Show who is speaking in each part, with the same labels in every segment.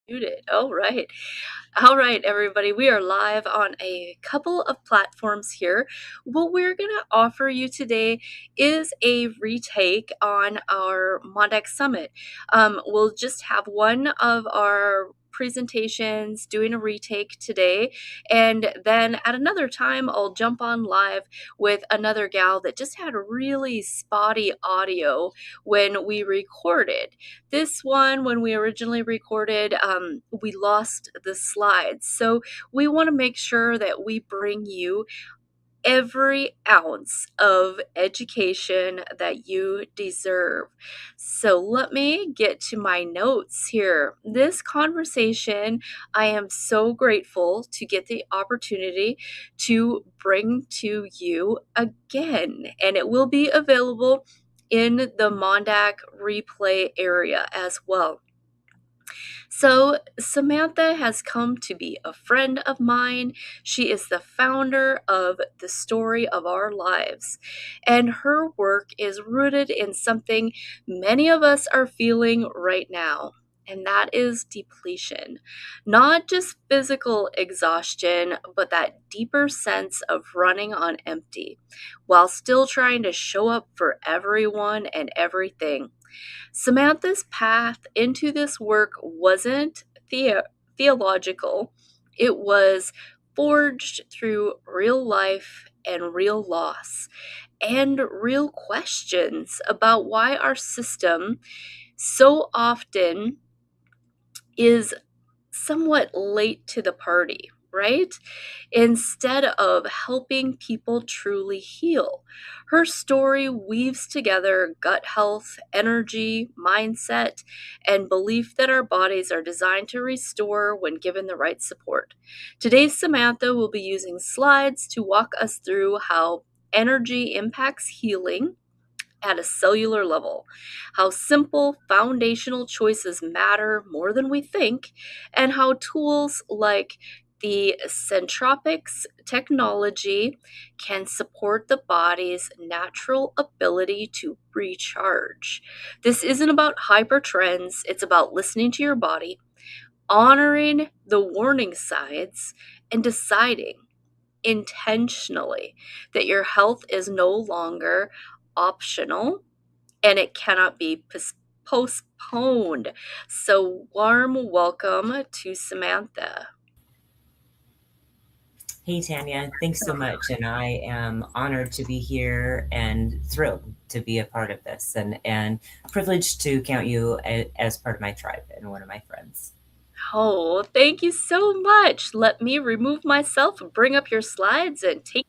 Speaker 1: Muted. Oh, right. All right, everybody. We are live on a couple of platforms here. What we're going to offer you today is a retake on our MonDak Summit. We'll just have one of our presentations doing a retake today, and then at another time I'll jump on live with another gal that just had really spotty audio when we recorded. This one, when we originally recorded, we lost the slides. So we want to make sure that we bring you every ounce of education that you deserve. So let me get to my notes here. This conversation, I am so grateful to get the opportunity to bring to you again, and it will be available in the MonDak replay area as well. So, Samantha has come to be a friend of mine. She is the founder of The Story of Our Lives, and her work is rooted in something many of us are feeling right now. And that is depletion. Not just physical exhaustion, but that deeper sense of running on empty while still trying to show up for everyone and everything. Samantha's path into this work wasn't theological, it was forged through real life and real loss and real questions about why our system so often is somewhat late to the party, right? Instead of helping people truly heal. Her story weaves together gut health, energy, mindset, and belief that our bodies are designed to restore when given the right support. Today's Samantha will be using slides to walk us through how energy impacts healing at a cellular level, how simple foundational choices matter more than we think, and how tools like the Centropics technology can support the body's natural ability to recharge. This isn't about hyper trends, it's about listening to your body, honoring the warning signs, and deciding intentionally that your health is no longer optional and it cannot be postponed. So, warm welcome to Samantha.
Speaker 2: Hey, Tanya, thanks so much. And I am honored to be here and thrilled to be a part of this and privileged to count you as part of my tribe and one of my friends.
Speaker 1: Oh, thank you so much. Let me remove myself, bring up your slides, and take.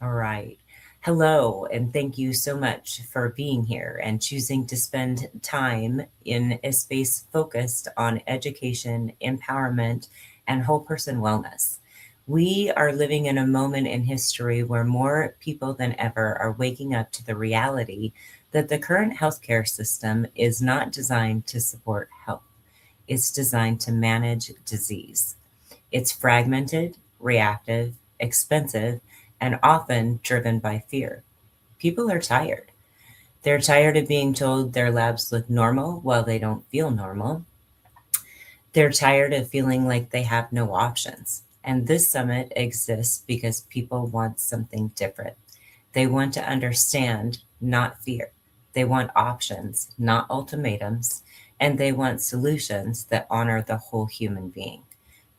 Speaker 2: All right. Hello, and thank you so much for being here and choosing to spend time in a space focused on education, empowerment, and whole person wellness. We are living in a moment in history where more people than ever are waking up to the reality that the current healthcare system is not designed to support health. It's designed to manage disease. It's fragmented, reactive, expensive, and often driven by fear. People are tired. They're tired of being told their labs look normal while they don't feel normal. They're tired of feeling like they have no options. And this summit exists because people want something different. They want to understand, not fear. They want options, not ultimatums. And they want solutions that honor the whole human being.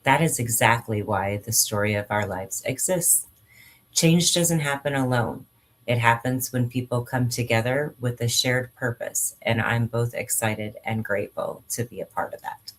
Speaker 2: That is exactly why the story of our lives exists. Change doesn't happen alone. It happens when people come together with a shared purpose, and I'm both excited and grateful to be a part of that.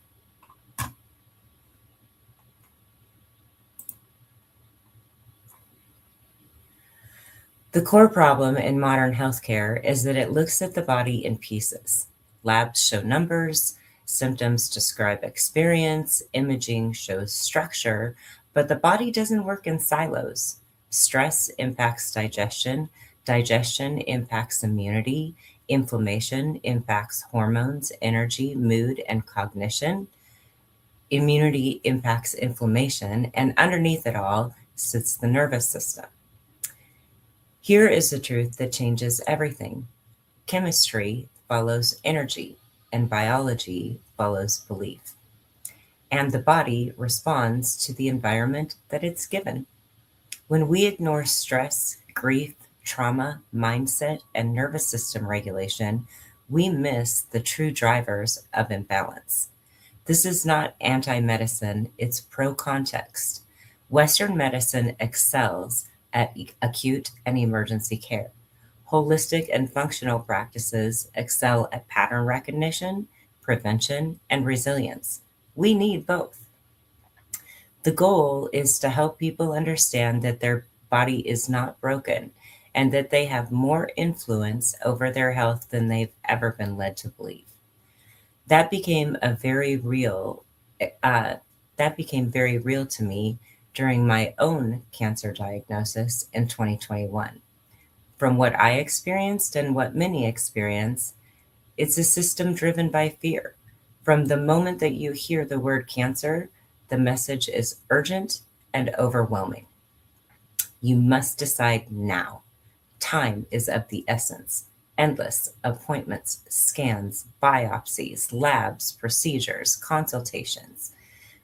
Speaker 2: The core problem in modern healthcare is that it looks at the body in pieces. Labs show numbers, symptoms describe experience, imaging shows structure, but the body doesn't work in silos. Stress impacts digestion, Digestion impacts immunity. Inflammation impacts hormones, energy, mood, and cognition. Immunity impacts inflammation, and underneath it all sits the nervous system. Here is the truth that changes everything. Chemistry follows energy, and biology follows belief. And the body responds to the environment that it's given. When we ignore stress, grief, trauma, mindset, and nervous system regulation, we miss the true drivers of imbalance. This is not anti medicine, it's pro context. Western medicine excels at acute and emergency care. Holistic and functional practices excel at pattern recognition, prevention, and resilience. We need both. The goal is to help people understand that their body is not broken and that they have more influence over their health than they've ever been led to believe. That became a very real uh, that became very real to me during my own cancer diagnosis in 2021. From what I experienced and what many experience, it's a system driven by fear. From the moment that you hear the word cancer, the message is urgent and overwhelming. You must decide now. Time is of the essence. Endless appointments, scans, biopsies, labs, procedures, consultations.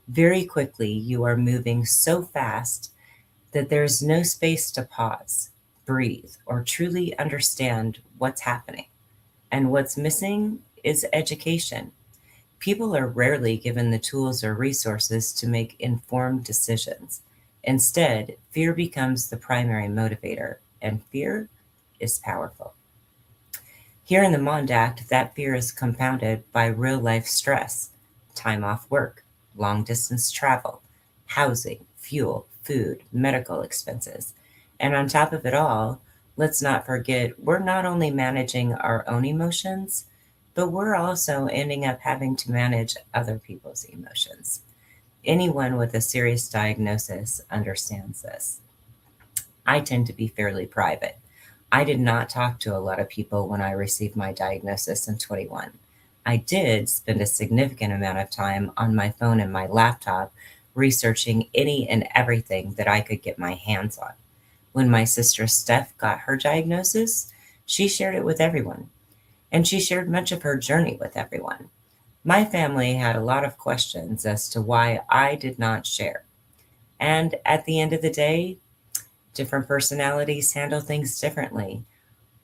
Speaker 2: Very quickly, you are moving so fast that there's no space to pause, breathe, or truly understand what's happening. And what's missing is education. People are rarely given the tools or resources to make informed decisions. Instead, fear becomes the primary motivator, and fear is powerful. Here in the MonDak, that fear is compounded by real life stress, time off work, long distance travel, housing, fuel, food, medical expenses. And on top of it all, let's not forget we're not only managing our own emotions, but we're also ending up having to manage other people's emotions. Anyone with a serious diagnosis understands this. I tend to be fairly private. I did not talk to a lot of people when I received my diagnosis in 21. I did spend a significant amount of time on my phone and my laptop researching any and everything that I could get my hands on. When my sister Steph got her diagnosis, she shared it with everyone, and she shared much of her journey with everyone. My family had a lot of questions as to why I did not share. And at the end of the day, different personalities handle things differently.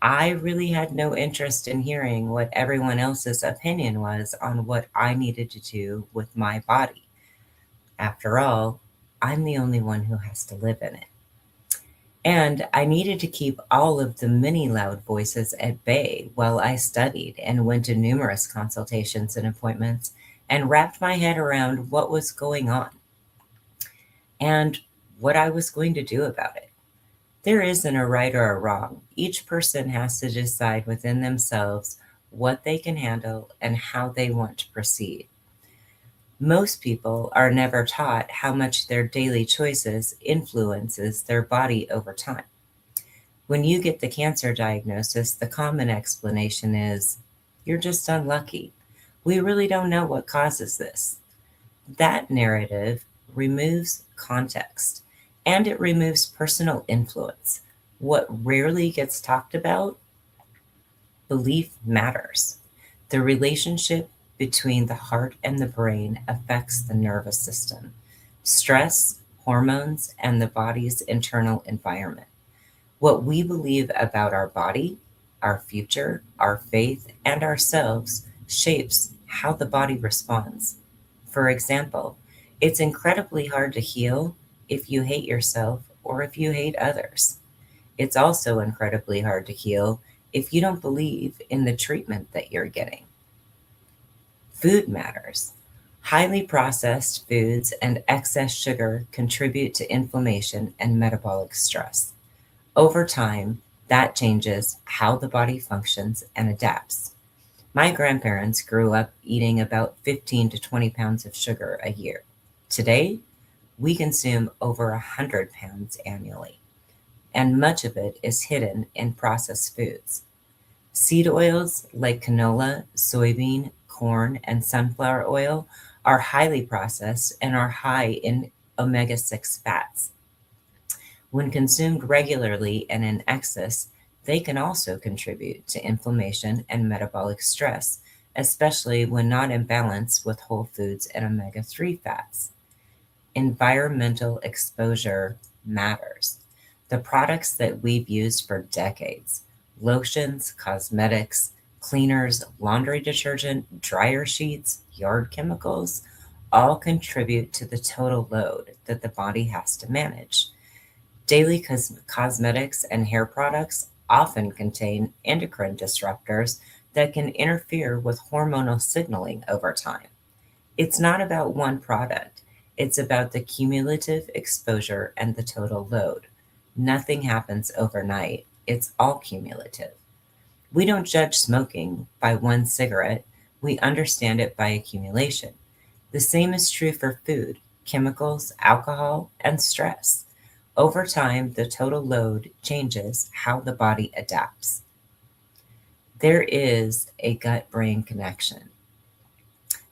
Speaker 2: I really had no interest in hearing what everyone else's opinion was on what I needed to do with my body. After all, I'm the only one who has to live in it. And I needed to keep all of the many loud voices at bay while I studied and went to numerous consultations and appointments and wrapped my head around what was going on and what I was going to do about it. There isn't a right or a wrong. Each person has to decide within themselves what they can handle and how they want to proceed. Most people are never taught how much their daily choices influences their body over time. When you get the cancer diagnosis, the common explanation is, you're just unlucky. We really don't know what causes this. That narrative removes context and it removes personal influence. What rarely gets talked about, belief matters. The relationship between the heart and the brain affects the nervous system, stress, hormones, and the body's internal environment. What we believe about our body, our future, our faith, and ourselves shapes how the body responds. For example, it's incredibly hard to heal if you hate yourself or if you hate others. It's also incredibly hard to heal if you don't believe in the treatment that you're getting. Food matters. Highly processed foods and excess sugar contribute to inflammation and metabolic stress. Over time, that changes how the body functions and adapts. My grandparents grew up eating about 15 to 20 pounds of sugar a year. Today, we consume over 100 pounds annually. and much of it is hidden in processed foods. Seed oils like canola, soybean, corn, and sunflower oil are highly processed and are high in omega 6 fats. When consumed regularly and in excess, they can also contribute to inflammation and metabolic stress, especially when not in balance with whole foods and omega 3 fats. Environmental exposure matters. The products that we've used for decades, lotions, cosmetics, cleaners, laundry detergent, dryer sheets, yard chemicals, all contribute to the total load that the body has to manage. Daily cosmetics and hair products often contain endocrine disruptors that can interfere with hormonal signaling over time. It's not about one product, it's about the cumulative exposure and the total load. Nothing happens overnight, it's all cumulative. We don't judge smoking by one cigarette, we understand it by accumulation. The same is true for food, chemicals, alcohol, and stress. Over time, the total load changes how the body adapts. There is a gut brain connection.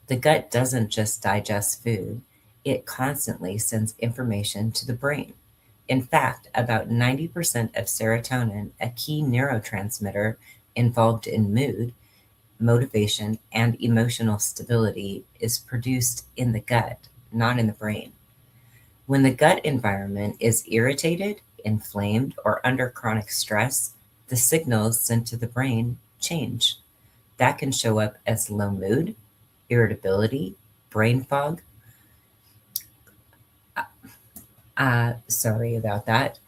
Speaker 2: The gut doesn't just digest food, it constantly sends information to the brain. In fact, about 90% of serotonin, a key neurotransmitter involved in mood, motivation, and emotional stability, is produced in the gut, not in the brain. When the gut environment is irritated, inflamed, or under chronic stress, the signals sent to the brain change. That can show up as low mood, irritability, brain fog. Sorry about that.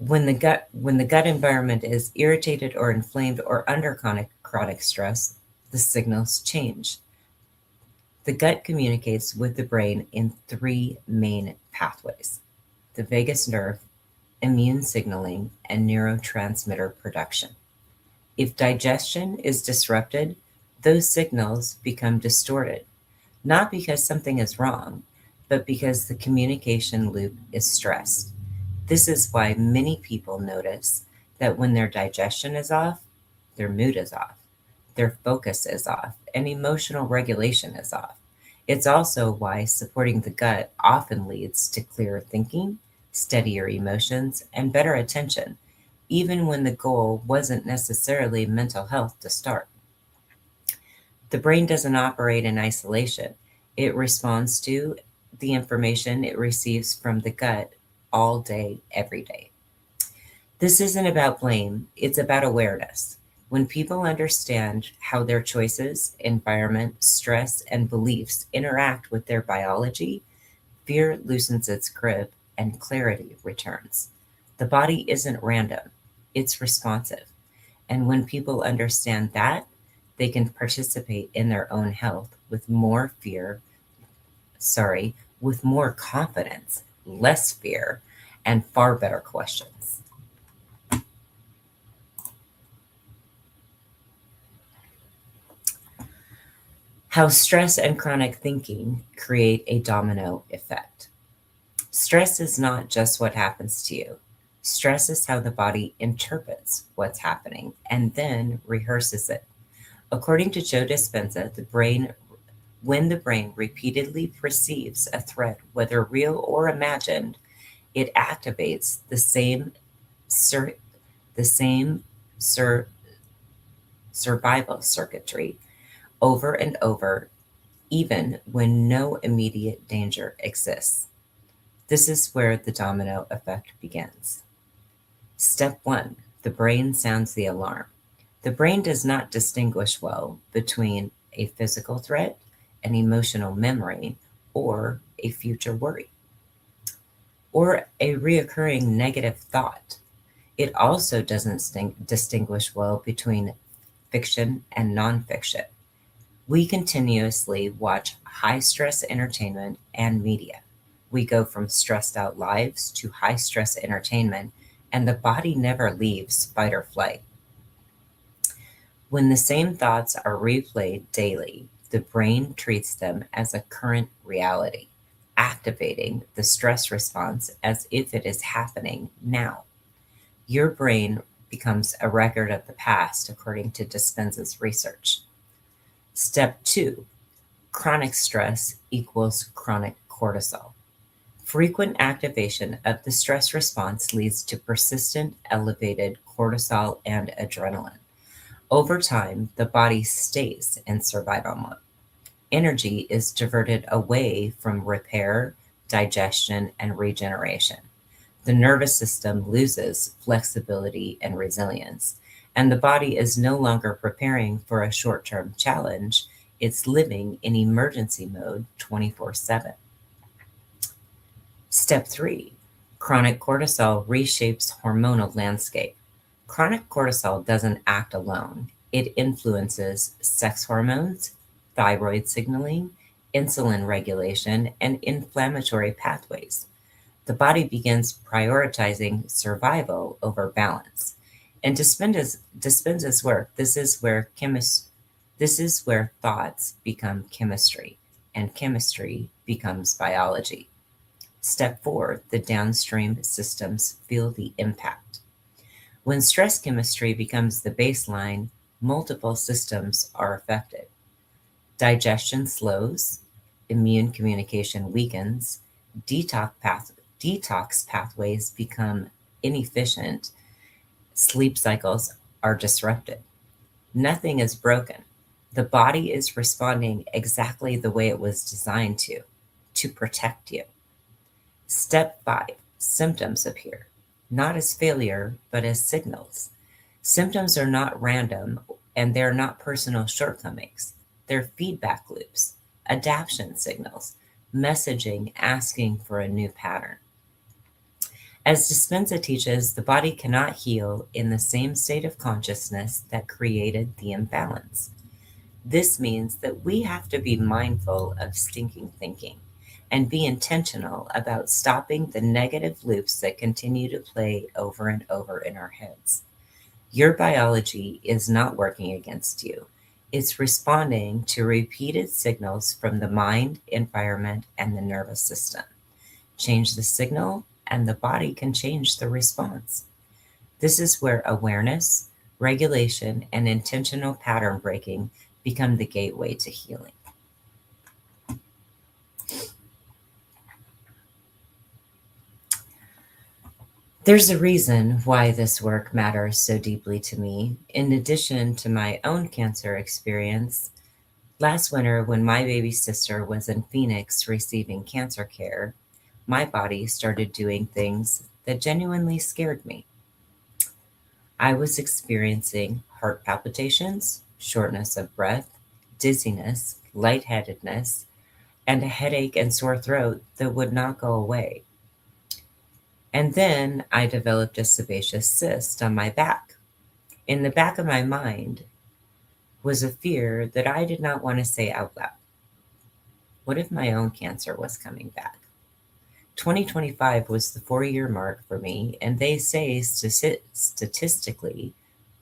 Speaker 2: When the gut environment is irritated or inflamed or under chronic stress, the signals change. The gut communicates with the brain in three main pathways: the vagus nerve, immune signaling, and neurotransmitter production. If digestion is disrupted, those signals become distorted, not because something is wrong, but because the communication loop is stressed. This is why many people notice that when their digestion is off, their mood is off, their focus is off, and emotional regulation is off. It's also why supporting the gut often leads to clearer thinking, steadier emotions, and better attention, even when the goal wasn't necessarily mental health to start. The brain doesn't operate in isolation. It responds to the information it receives from the gut all day, every day. This isn't about blame, it's about awareness. When people understand how their choices, environment, stress, and beliefs interact with their biology, fear loosens its grip and clarity returns. The body isn't random, it's responsive. And when people understand that, they can participate in their own health with with more confidence, less fear, and far better questions. How stress and chronic thinking create a domino effect. Stress is not just what happens to you. Stress is how the body interprets what's happening and then rehearses it. According to Joe Dispenza, when the brain repeatedly perceives a threat, whether real or imagined, it activates sur- the same sur- survival circuitry over and over, even when no immediate danger exists. This is where the domino effect begins. Step one, the brain sounds the alarm. The brain does not distinguish well between a physical threat, an emotional memory, or a future worry, or a reoccurring negative thought. It also doesn't distinguish well between fiction and nonfiction. We continuously watch high stress entertainment and media. We go from stressed out lives to high stress entertainment, and the body never leaves fight or flight. When the same thoughts are replayed daily, the brain treats them as a current reality, activating the stress response as if it is happening now. Your brain becomes a record of the past, according to Dispenza's research. Step 2, chronic stress equals chronic cortisol. Frequent activation of the stress response leads to persistent elevated cortisol and adrenaline. Over time, the body stays in survival mode. Energy is diverted away from repair, digestion, and regeneration. The nervous system loses flexibility and resilience, and the body is no longer preparing for a short term challenge. It's living in emergency mode 24/7. Step 3, chronic cortisol reshapes hormonal landscape. Chronic cortisol doesn't act alone. It influences sex hormones, thyroid signaling, insulin regulation, and inflammatory pathways. The body begins prioritizing survival over balance. In Dispenza's work, this is where thoughts become chemistry, and chemistry becomes biology. Step 4, the downstream systems feel the impact. When stress chemistry becomes the baseline, multiple systems are affected. Digestion slows, immune communication weakens, detox pathways become inefficient, sleep cycles are disrupted. Nothing is broken. The body is responding exactly the way it was designed to protect you. Step 5, symptoms appear, not as failure, but as signals. Symptoms are not random and they're not personal shortcomings. They're feedback loops, adaptation signals, messaging asking for a new pattern. As Dispenza teaches, the body cannot heal in the same state of consciousness that created the imbalance. This means that we have to be mindful of stinking thinking and be intentional about stopping the negative loops that continue to play over and over in our heads. Your biology is not working against you. It's responding to repeated signals from the mind, environment, and the nervous system. Change the signal, and the body can change the response. This is where awareness, regulation, and intentional pattern breaking become the gateway to healing. There's a reason why this work matters so deeply to me. In addition to my own cancer experience, last winter when my baby sister was in Phoenix receiving cancer care, my body started doing things that genuinely scared me. I was experiencing heart palpitations, shortness of breath, dizziness, lightheadedness, and a headache and sore throat that would not go away. And then I developed a sebaceous cyst on my back. In the back of my mind was a fear that I did not want to say out loud. What if my own cancer was coming back? 2025 was the 4-year mark for me, and they say statistically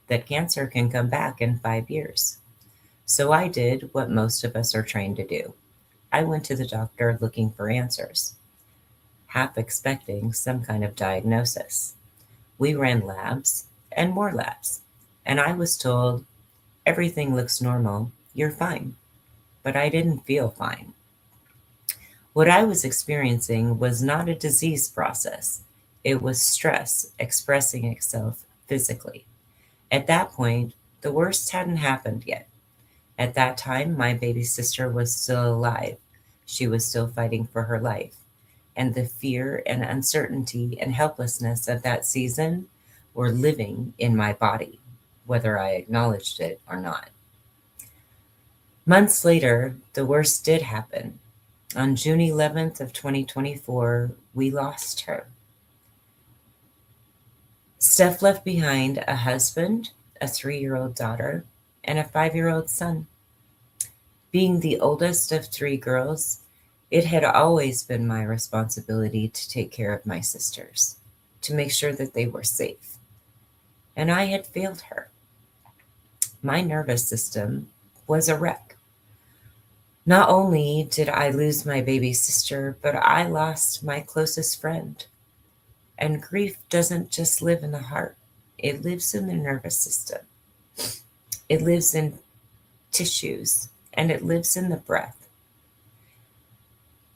Speaker 2: that cancer can come back in 5 years. So I did what most of us are trained to do. I went to the doctor looking for answers, half expecting some kind of diagnosis. We ran labs and more labs, and I was told, everything looks normal, you're fine. But I didn't feel fine. What I was experiencing was not a disease process, it was stress expressing itself physically. At that point, the worst hadn't happened yet. At that time, my baby sister was still alive. She was still fighting for her life. And the fear and uncertainty and helplessness of that season were living in my body, whether I acknowledged it or not. Months later, the worst did happen. On June 11th of 2024, we lost her. Steph left behind a husband, a 3-year-old daughter, and a 5-year-old son. Being the oldest of 3 girls, it had always been my responsibility to take care of my sisters, to make sure that they were safe. And I had failed her. My nervous system was a wreck. Not only did I lose my baby sister, but I lost my closest friend. And grief doesn't just live in the heart, it lives in the nervous system, it lives in tissues, and it lives in the breath.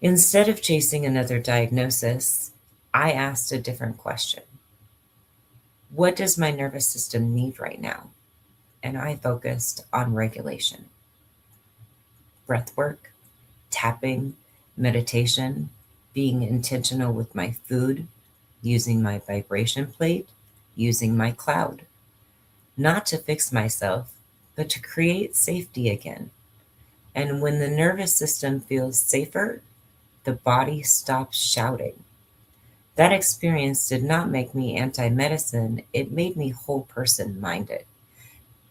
Speaker 2: Instead of chasing another diagnosis, I asked a different question. What does my nervous system need right now? And I focused on regulation, breath work, tapping, meditation, being intentional with my food, using my vibration plate, using my cloud. Not to fix myself, but to create safety again. And when the nervous system feels safer, the body stops shouting. That experience did not make me anti medicine, it made me whole person minded.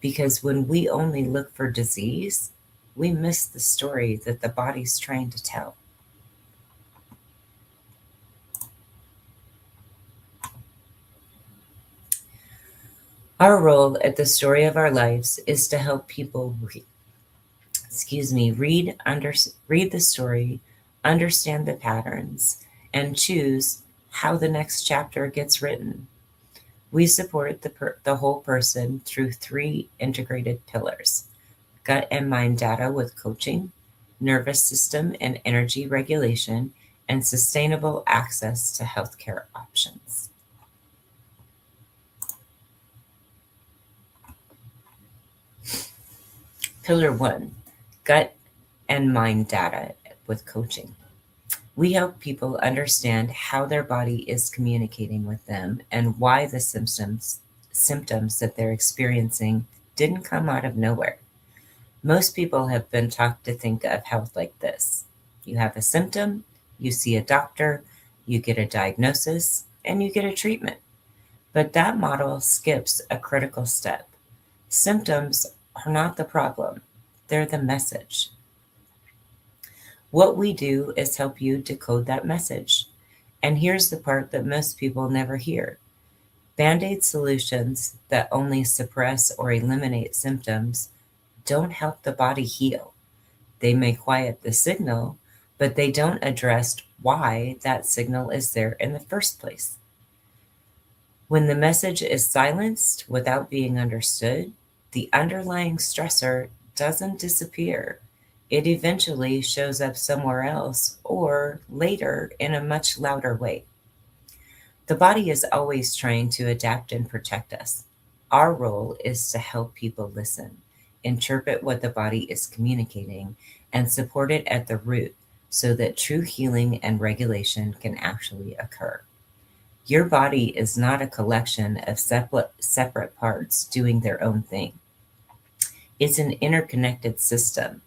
Speaker 2: Because when we only look for disease, we miss the story that the body's trying to tell. Our role at the story of our lives is to help people read the story, understand the patterns, and choose how the next chapter gets written. We support the whole person through three integrated pillars: gut and mind data with coaching, nervous system and energy regulation, and sustainable access to healthcare options. Pillar one: gut and mind data with coaching. We help people understand how their body is communicating with them and why the symptoms that they're experiencing didn't come out of nowhere. Most people have been taught to think of health like this: you have a symptom, you see a doctor, you get a diagnosis, and you get a treatment. But that model skips a critical step. Symptoms are not the problem, they're the message. What we do is help you decode that message. And here's the part that most people never hear: Band Aid solutions that only suppress or eliminate symptoms don't help the body heal. They may quiet the signal, but they don't address why that signal is there in the first place. When the message is silenced without being understood, the underlying stressor doesn't disappear. It eventually shows up somewhere else or later in a much louder way. The body is always trying to adapt and protect us. Our role is to help people listen, interpret what the body is communicating, and support it at the root so that true healing and regulation can actually occur. Your body is not a collection of separate parts doing their own thing. It's an interconnected system: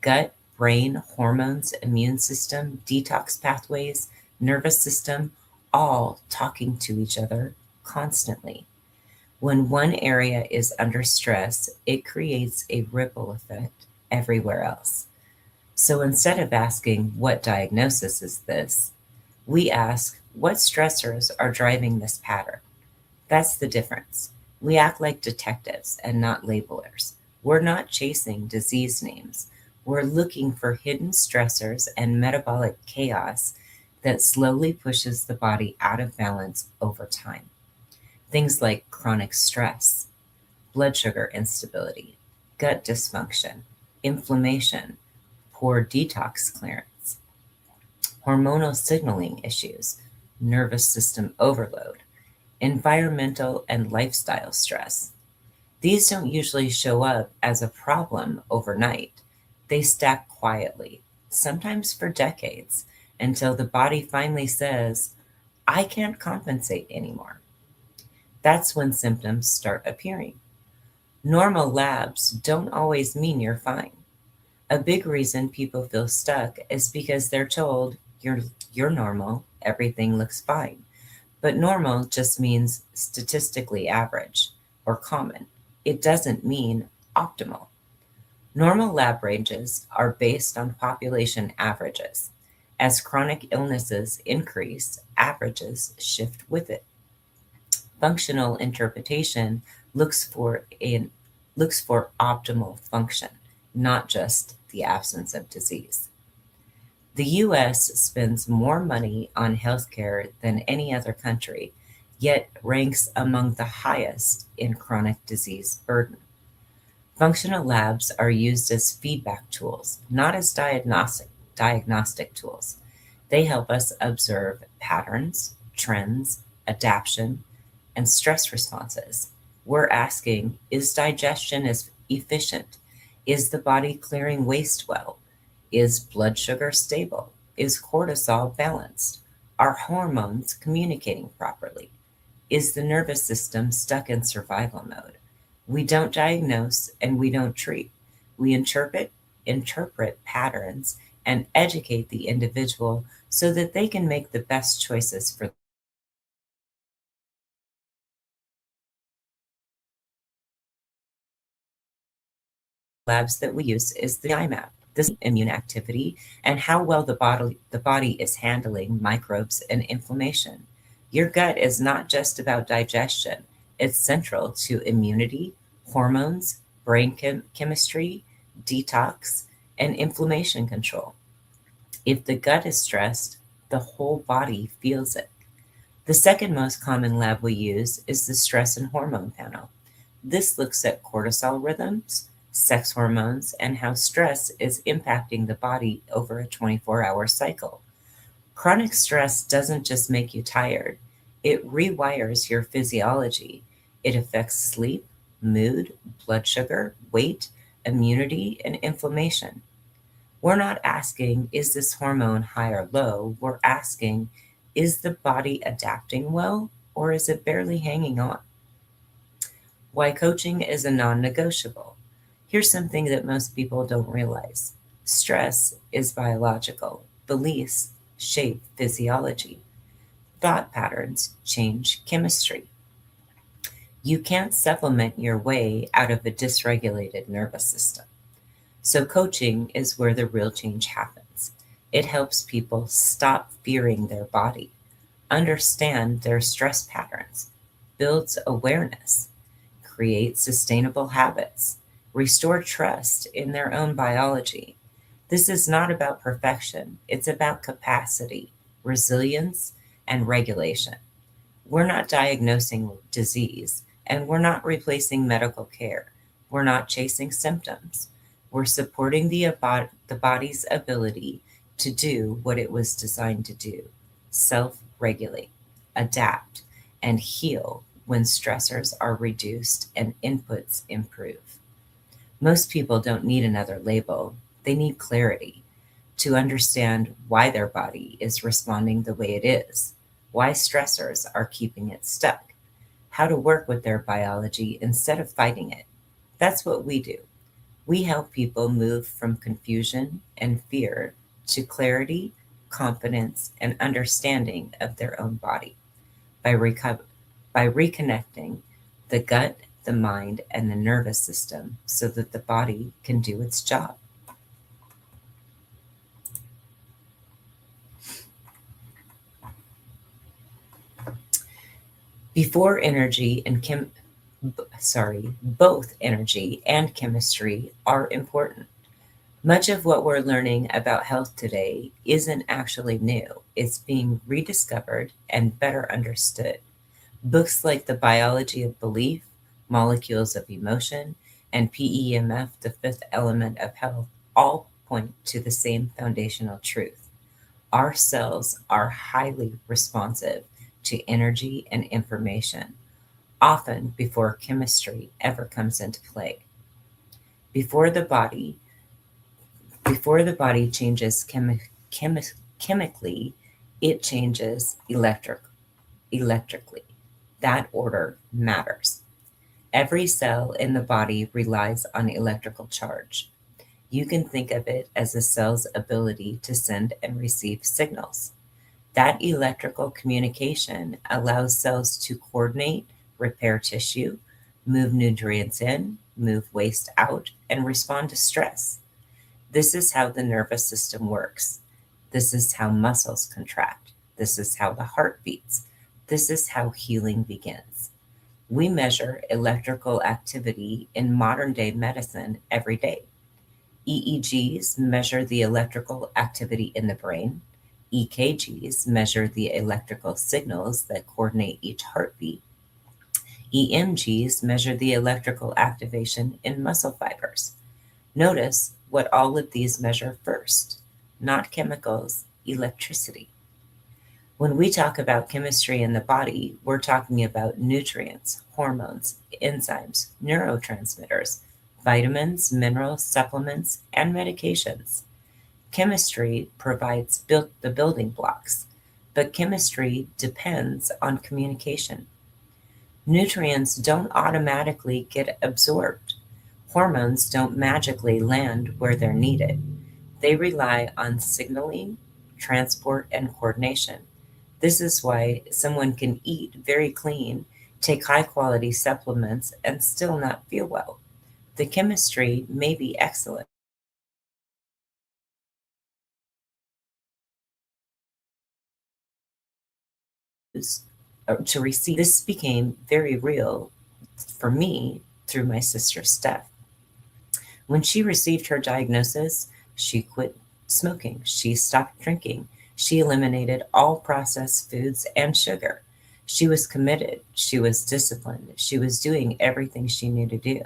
Speaker 2: gut, brain, hormones, immune system, detox pathways, nervous system, all talking to each other constantly. When one area is under stress, it creates a ripple effect everywhere else. So instead of asking, what diagnosis is this? We ask, what stressors are driving this pattern? That's the difference. We act like detectives and not labelers. We're not chasing disease names. We're looking for hidden stressors and metabolic chaos that slowly pushes the body out of balance over time. Things like chronic stress, blood sugar instability, gut dysfunction, inflammation, poor detox clearance, hormonal signaling issues, nervous system overload, environmental and lifestyle stress. These don't usually show up as a problem overnight. They stack quietly, sometimes for decades, until the body finally says, I can't compensate anymore. That's when symptoms start appearing. Normal labs don't always mean you're fine. A big reason people feel stuck is because they're told you're normal, everything looks fine. But normal just means statistically average or common. It doesn't mean optimal. Normal lab ranges are based on population averages. As chronic illnesses increase, averages shift with it. Functional interpretation looks for looks for optimal function, not just the absence of disease. The US spends more money on healthcare than any other country, yet ranks among the highest in chronic disease burden. Functional labs are used as feedback tools, not as diagnostic tools. They help us observe patterns, trends, adaptation, and stress responses. We're asking, is digestion as efficient? Is the body clearing waste well? Is blood sugar stable? Is cortisol balanced? Are hormones communicating properly? Is the nervous system stuck in survival mode? We don't diagnose and we don't treat. We interpret patterns and educate the individual so that they can make the best choices for labs that we use is the IMAP, this immune activity, and how well the body is handling microbes and inflammation. Your gut is not just about digestion, it's central to immunity, hormones, chemistry, detox, and inflammation control. If the gut is stressed, the whole body feels it. The second most common lab we use is the stress and hormone panel. This looks at cortisol rhythms, sex hormones, and how stress is impacting the body over a 24-hour cycle. Chronic stress doesn't just make you tired, it rewires your physiology. It affects sleep, mood, blood sugar, weight, immunity, and inflammation. We're not asking, is this hormone high or low? We're asking, is the body adapting well or is it barely hanging on? Why coaching is a non negotiable. Here's something that most people don't realize: stress is biological, beliefs shape physiology, thought patterns change chemistry. You can't supplement your way out of a dysregulated nervous system. So, coaching is where the real change happens. It helps people stop fearing their body, understand their stress patterns, builds awareness, create sustainable habits, restore trust in their own biology. This is not about perfection, it's about capacity, resilience, and regulation. We're not diagnosing disease, and we're not replacing medical care. We're not chasing symptoms. We're supporting the body's ability to do what it was designed to do: self regulate, adapt, and heal when stressors are reduced and inputs improve. Most people don't need another label, they need clarity to understand why their body is responding the way it is, why stressors are keeping it stuck, how to work with their biology instead of fighting it. That's what we do. We help people move from confusion and fear to clarity, confidence, and understanding of their own body by, by reconnecting the gut, the mind, and the nervous system so that the body can do its job. Before energy and both energy and chemistry are important. Much of what we're learning about health today isn't actually new. It's being rediscovered and better understood. Books like The Biology of Belief, Molecules of Emotion, and PEMF, The Fifth Element of Health, all point to the same foundational truth. Our cells are highly responsive to energy and information, often before chemistry ever comes into play. Before the body before the body changes chemically, it changes electrically. That order matters. Every cell in the body relies on electrical charge. You can think of it as a cell's ability to send and receive signals. That electrical communication allows cells to coordinate, repair tissue, move nutrients in, move waste out, and respond to stress. This is how the nervous system works. This is how muscles contract. This is how the heart beats. This is how healing begins. We measure electrical activity in modern day medicine every day. EEGs measure the electrical activity in the brain. EKGs measure the electrical signals that coordinate each heartbeat. EMGs measure the electrical activation in muscle fibers. Notice what all of these measure first, not chemicals, electricity. When we talk about chemistry in the body, we're talking about nutrients, hormones, enzymes, neurotransmitters, vitamins, minerals, supplements, and medications. Chemistry provides the building blocks, but chemistry depends on communication. Nutrients don't automatically get absorbed. Hormones don't magically land where they're needed. They rely on signaling, transport, and coordination. This is why someone can eat very clean, take high quality supplements, and still not feel well. The chemistry may be excellent to receive. This became very real for me through my sister Steph. When she received her diagnosis, she quit smoking, she stopped drinking, she eliminated all processed foods and sugar. She was committed, she was disciplined, she was doing everything she knew to do.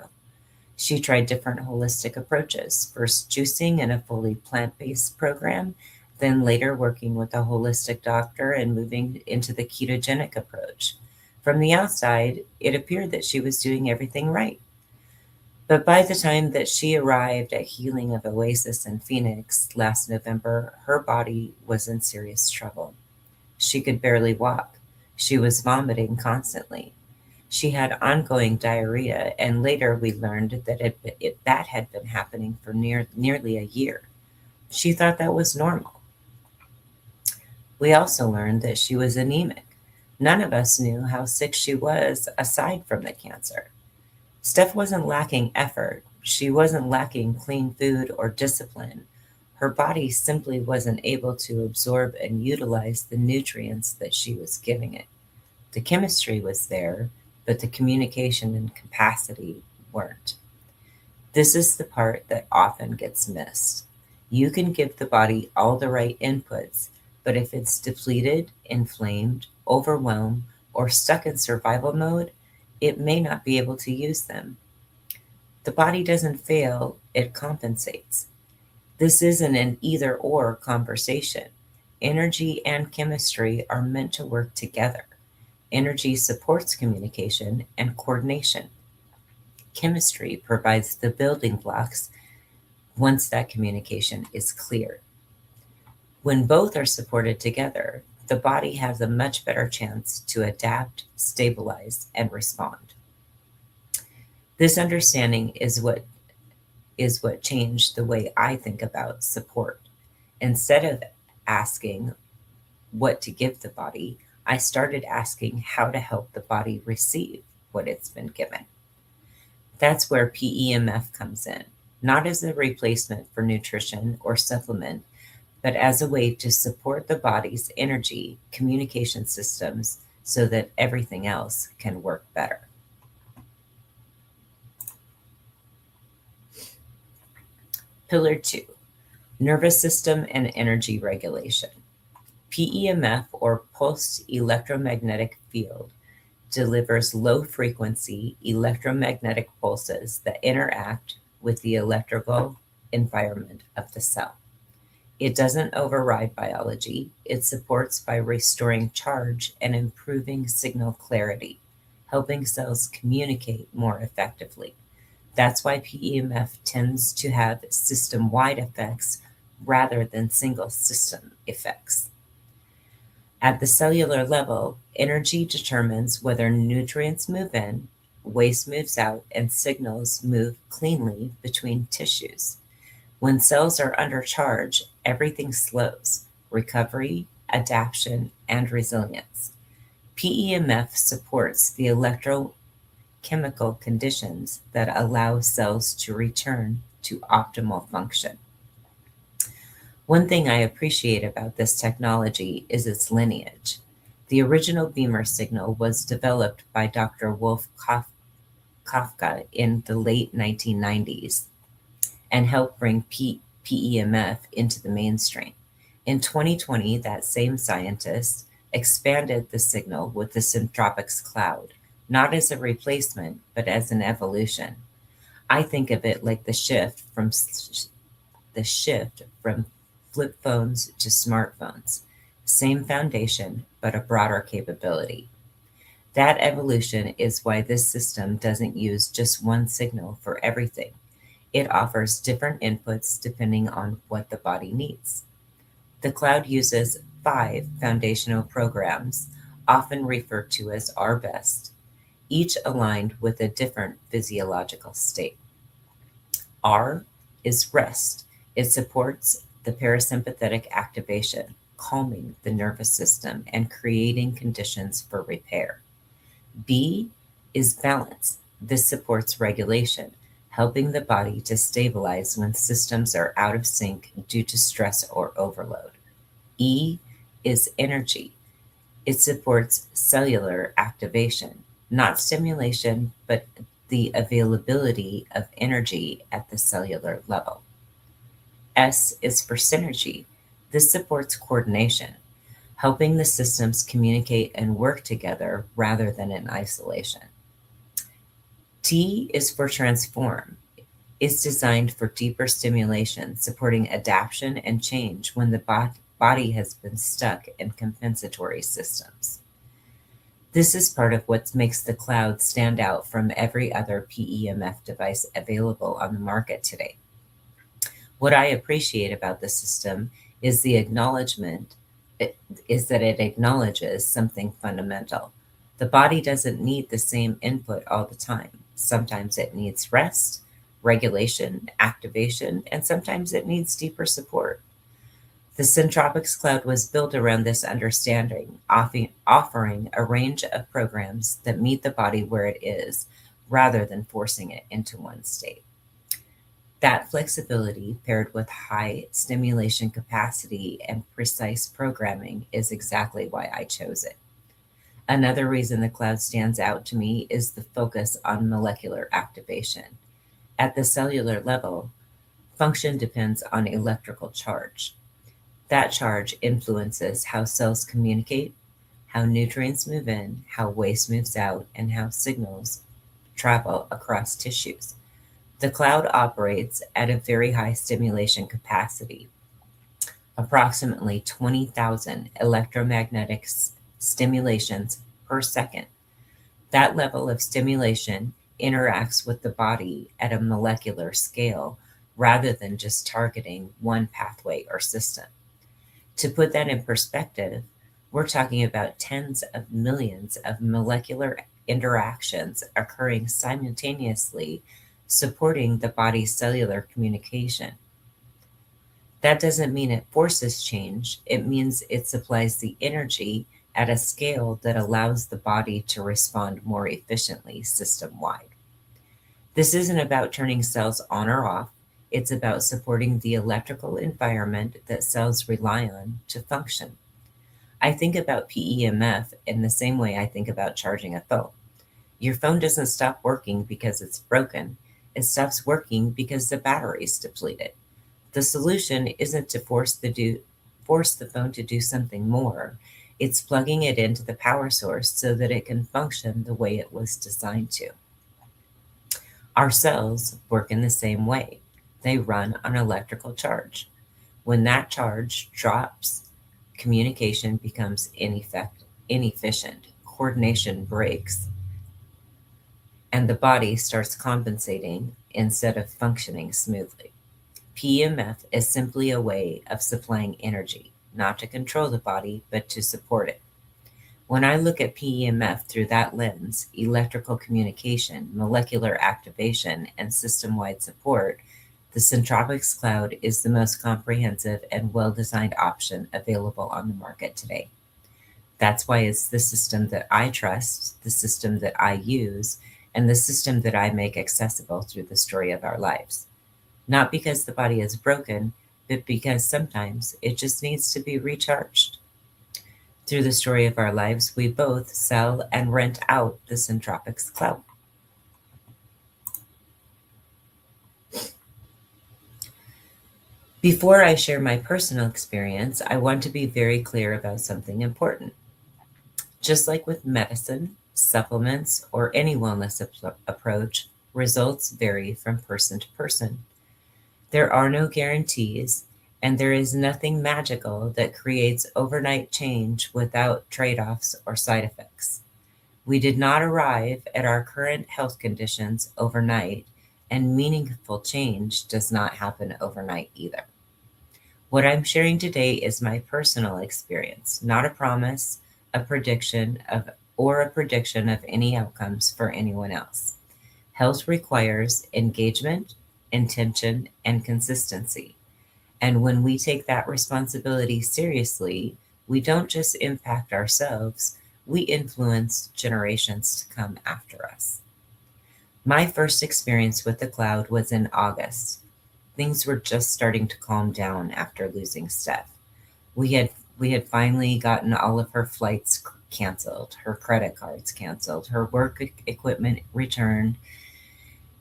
Speaker 2: She tried different holistic approaches, first juicing in a fully plant based program, then later working with a holistic doctor and moving into the ketogenic approach. From the outside, it appeared that she was doing everything right. But by the time that she arrived at Healing of Oasis in Phoenix last November, her body was in serious trouble. She could barely walk. She was vomiting constantly. She had ongoing diarrhea, and later we learned that that had been happening for nearly a year. She thought that was normal. We also learned that she was anemic. None of us knew how sick she was aside from the cancer. Steph wasn't lacking effort. She wasn't lacking clean food or discipline. Her body simply wasn't able to absorb and utilize the nutrients that she was giving it. The chemistry was there, but the communication and capacity weren't. This is the part that often gets missed. You can give the body all the right inputs, but if it's depleted, inflamed, overwhelmed, or stuck in survival mode, it may not be able to use them. The body doesn't fail, it compensates. This isn't an either or conversation. Energy and chemistry are meant to work together. Energy supports communication and coordination. Chemistry provides the building blocks once that communication is clear. When both are supported together, the body has a much better chance to adapt, stabilize, and respond. This understanding is what changed the way I think about support. Instead of asking what to give the body, I started asking how to help the body receive what it's been given. That's where PEMF comes in, not as a replacement for nutrition or supplement, but as a way to support the body's energy communication systems so that everything else can work better. Pillar 2, nervous system and energy regulation. PEMF, or pulsed electromagnetic field, delivers low frequency electromagnetic pulses that interact with the electrical environment of the cell. It doesn't override biology, it supports by restoring charge and improving signal clarity, helping cells communicate more effectively. That's why PEMF tends to have system wide effects rather than single system effects. At the cellular level, energy determines whether nutrients move in, waste moves out, and signals move cleanly between tissues. When cells are under charge, everything slows: recovery, adaptation, and resilience. PEMF supports the electrochemical conditions that allow cells to return to optimal function. One thing I appreciate about this technology is its lineage. The original beamer signal was developed by Dr. Wolf Kafka in the late 1990s. and help bring PEMF into the mainstream. In 2020, that same scientist expanded the signal with the Syntropics cloud, not as a replacement, but as an evolution. I think of it like the shift from flip phones to smartphones. Same foundation, but a broader capability. That evolution is why this system doesn't use just one signal for everything. It offers different inputs depending on what the body needs. The cloud uses 5 foundational programs, often referred to as our best, each aligned with a different physiological state. R is rest. It supports the parasympathetic activation, calming the nervous system and creating conditions for repair. B is balance. This supports regulation, helping the body to stabilize when systems are out of sync due to stress or overload. E is energy. It supports cellular activation, not stimulation, but the availability of energy at the cellular level. S is for synergy. This supports coordination, helping the systems communicate and work together rather than in isolation. T is for transform. It's designed for deeper stimulation, supporting adaptation and change when the body has been stuck in compensatory systems. This is part of what makes the cloud stand out from every other PEMF device available on the market today. What I appreciate about the system is the acknowledgement is that it acknowledges something fundamental. The body doesn't need the same input all the time. Sometimes it needs rest, regulation, activation, and sometimes it needs deeper support. The Syntropics Cloud was built around this understanding, offering a range of programs that meet the body where it is, rather than forcing it into one state. That flexibility, paired with high stimulation capacity and precise programming, is exactly why I chose it. Another reason the cloud stands out to me is the focus on molecular activation. At the cellular level, function depends on electrical charge. That charge influences how cells communicate, how nutrients move in, how waste moves out, and how signals travel across tissues. The cloud operates at a very high stimulation capacity, approximately 20,000 electromagnetic stimulations per second. That level of stimulation interacts with the body at a molecular scale rather than just targeting one pathway or system. To put that in perspective, we're talking about tens of millions of molecular interactions occurring simultaneously, supporting the body's cellular communication. That doesn't mean it forces change, it means it supplies the energy at a scale that allows the body to respond more efficiently system wide. This isn't about turning cells on or off, it's about supporting the electrical environment that cells rely on to function. I think about PEMF in the same way I think about charging a phone. Your phone doesn't stop working because it's broken, it stops working because the battery's depleted. The solution isn't to force the phone to do something more. It's plugging it into the power source so that it can function the way it was designed to. Our cells work in the same way. They run on electrical charge. When that charge drops, communication becomes inefficient, coordination breaks, and the body starts compensating instead of functioning smoothly. PEMF is simply a way of supplying energy, not to control the body, but to support it. When I look at PEMF through that lens, electrical communication, molecular activation, and system wide support, the Syntropics Cloud is the most comprehensive and well designed option available on the market today. That's why it's the system that I trust, the system that I use, and the system that I make accessible through the story of our lives. Not because the body is broken, but because sometimes it just needs to be recharged. Through the story of our lives, we both sell and rent out the Syntropics Cloud. Before I share my personal experience, I want to be very clear about something important. Just like with medicine, supplements, or any wellness approach, results vary from person to person. There are no guarantees, and there is nothing magical that creates overnight change without trade offs or side effects. We did not arrive at our current health conditions overnight, and meaningful change does not happen overnight either. What I'm sharing today is my personal experience, not a promise, a prediction of or a prediction of any outcomes for anyone else. Health requires engagement, intention, and consistency. And when we take that responsibility seriously, we don't just impact ourselves, we influence generations to come after us. My first experience with the cloud was in August. Things were just starting to calm down after losing Steph. We had finally gotten all of her flights canceled, her credit cards canceled, her work equipment returned,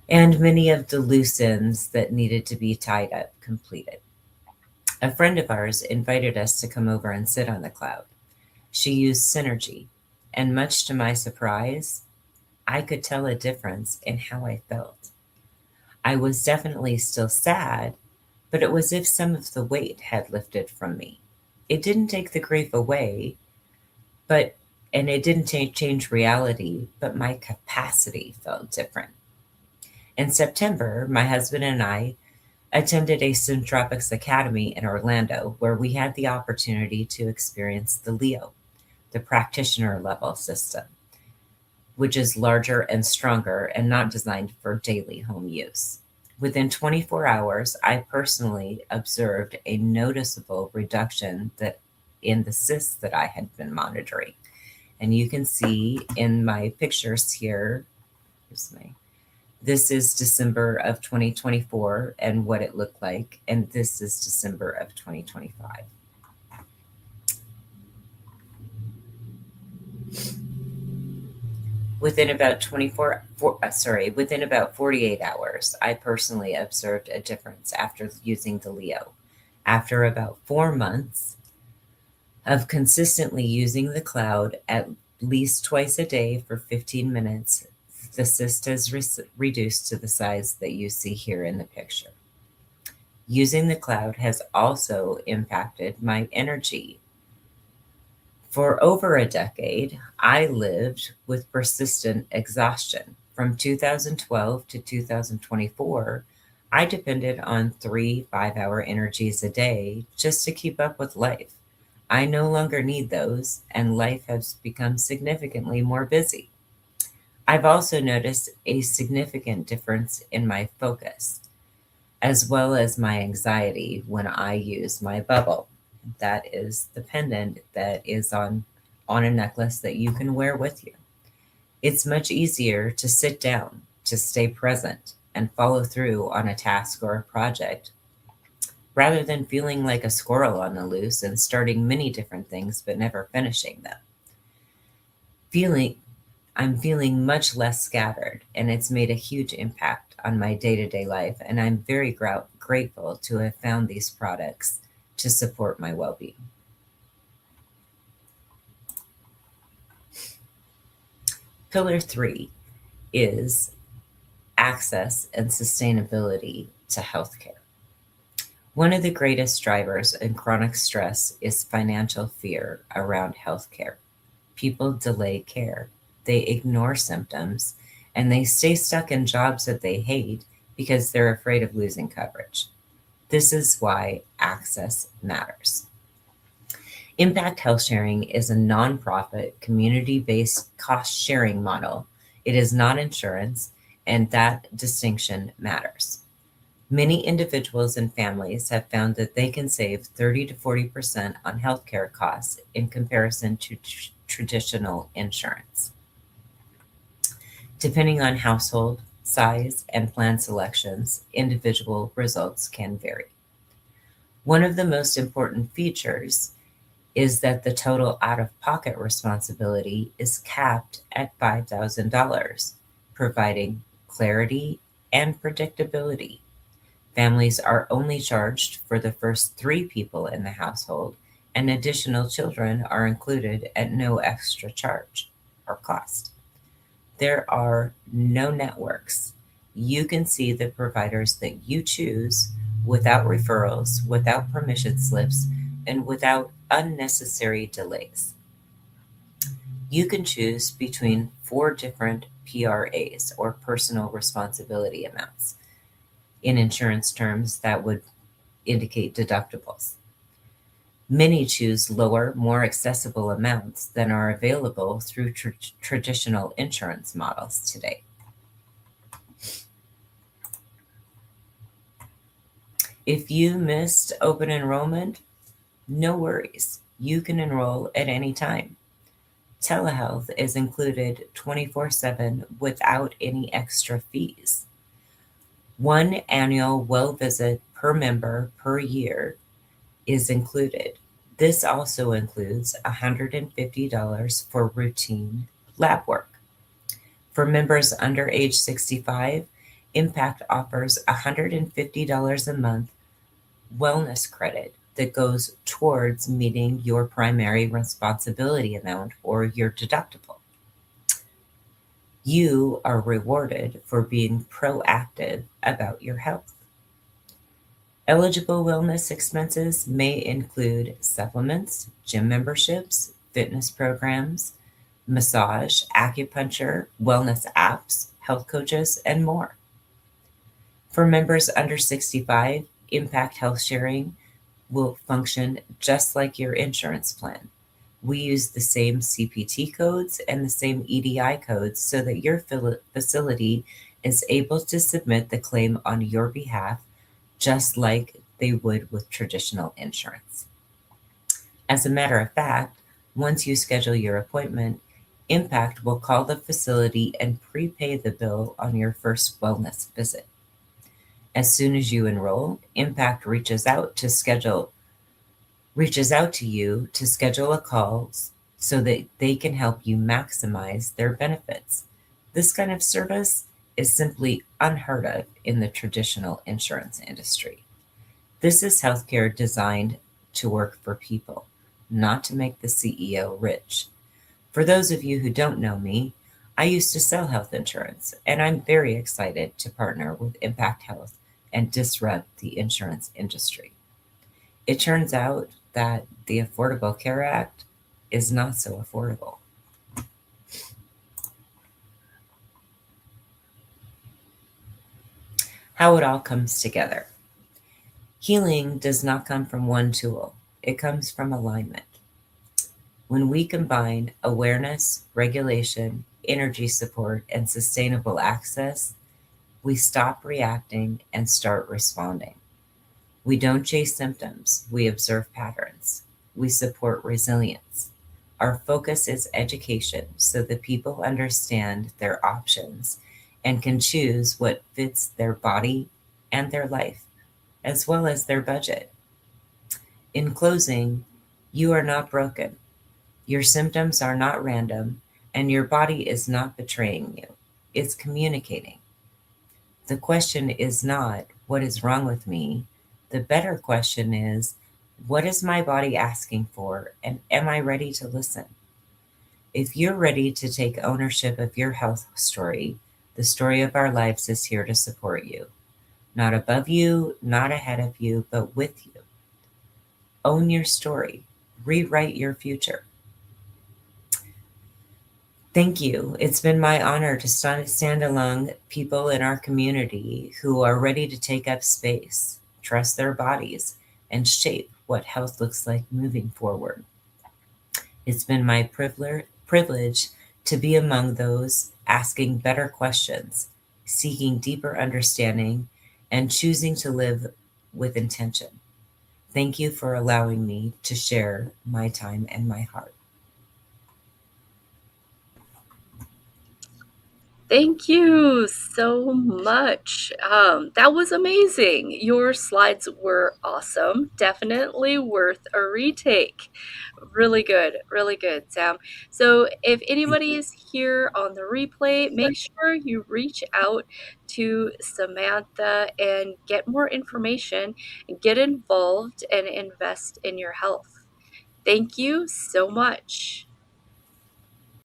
Speaker 2: and many of the loose ends that needed to be tied up completed. A friend of ours invited us to come over and sit on the cloud. She used Synergy, and much to my surprise, I could tell a difference in how I felt. I was definitely still sad, but it was as if some of the weight had lifted from me. It didn't take the grief away, but and it didn't change reality, but my capacity felt different. In September, my husband and I attended a Syntropics Academy in Orlando where we had the opportunity to experience the Leo, the practitioner level system, which is larger and stronger and not designed for daily home use. Within 24 hours, I personally observed a noticeable reduction in the cysts that I had been monitoring. And you can see in my pictures here, this is December of 2024 and what it looked like, and this is December of 2025. Within about 48 hours, I personally observed a difference after using the Leo. After about 4 months of consistently using the cloud at least twice a day for 15 minutes, the cyst has reduced to the size that you see here in the picture. Using the cloud has also impacted my energy. For over a decade, I lived with persistent exhaustion. From 2012 to 2024, I depended on 3 5-hour energies a day just to keep up with life. I no longer need those, and life has become significantly more busy. I've also noticed a significant difference in my focus, as well as my anxiety when I use my bubble. That is the pendant that is on a necklace that you can wear with you. It's much easier to sit down, to stay present, and follow through on a task or a project rather than feeling like a squirrel on the loose and starting many different things but never finishing them. Feeling I'm feeling much less scattered, and it's made a huge impact on my day to day life. And I'm very grateful to have found these products to support my well being. Pillar 3 is access and sustainability to healthcare. One of the greatest drivers in chronic stress is financial fear around healthcare. People delay care, they ignore symptoms, and they stay stuck in jobs that they hate because they're afraid of losing coverage. This is why access matters. Impact Health Sharing is a nonprofit, community based cost sharing model. It is not insurance, and that distinction matters. Many individuals and families have found that they can save 30 to 40% on healthcare costs in comparison to traditional insurance. Depending on household size and plan selections, individual results can vary. One of the most important features is that the total out of pocket responsibility is capped at $5,000, providing clarity and predictability. Families are only charged for the first 3 people in the household, and additional children are included at no extra charge or cost. There are no networks. You can see the providers that you choose without referrals, without permission slips, and without unnecessary delays. You can choose between 4 different PRAs, or personal responsibility amounts. In insurance terms, that would indicate deductibles. Many choose lower, more accessible amounts than are available through traditional insurance models today. If you missed open enrollment, no worries. You can enroll at any time. Telehealth is included 24/7 without any extra fees. One annual well visit per member per year is included. This also includes $150 for routine lab work. For members under age 65, Impact offers $150 a month wellness credit that goes towards meeting your primary responsibility amount or your deductible. You are rewarded for being proactive about your health. Eligible wellness expenses may include supplements, gym memberships, fitness programs, massage, acupuncture, wellness apps, health coaches, and more. For members under 65, Impact Health Sharing will function just like your insurance plan. We use the same CPT codes and the same EDI codes so that your facility is able to submit the claim on your behalf just like they would with traditional insurance. As a matter of fact, once you schedule your appointment, Impact will call the facility and prepay the bill on your first wellness visit. As soon as you enroll, Impact reaches out to you to schedule a call so that they can help you maximize their benefits. This kind of service is simply unheard of in the traditional insurance industry. This is healthcare designed to work for people, not to make the CEO rich. For those of you who don't know me, I used to sell health insurance, and I'm very excited to partner with Impact Health and disrupt the insurance industry. It turns out that the Affordable Care Act is not so affordable. How it all comes together. Healing does not come from one tool, it comes from alignment. When we combine awareness, regulation, energy support, and sustainable access, we stop reacting and start responding. We don't chase symptoms, we observe patterns. We support resilience. Our focus is education so that people understand their options and can choose what fits their body and their life, as well as their budget. In closing, you are not broken. Your symptoms are not random, and your body is not betraying you. It's communicating. The question is not, what is wrong with me? The better question is, what is my body asking for, and am I ready to listen? If you're ready to take ownership of your health story, the story of our lives is here to support you. Not above you, not ahead of you, but with you. Own your story. Rewrite your future. Thank you. It's been my honor to stand along people in our community who are ready to take up space, trust their bodies, and shape what health looks like moving forward. It's been my privilege to be among those asking better questions, seeking deeper understanding, and choosing to live with intention. Thank you for allowing me to share my time and my heart.
Speaker 1: Thank you so much. That was amazing. Your slides were awesome. Definitely worth a retake. Really good, Sam. So, if
Speaker 2: Thank
Speaker 1: anybody
Speaker 2: you.
Speaker 1: is here on the replay, make sure you reach out to Samantha and get more information and get involved and invest in your health. Thank you so much.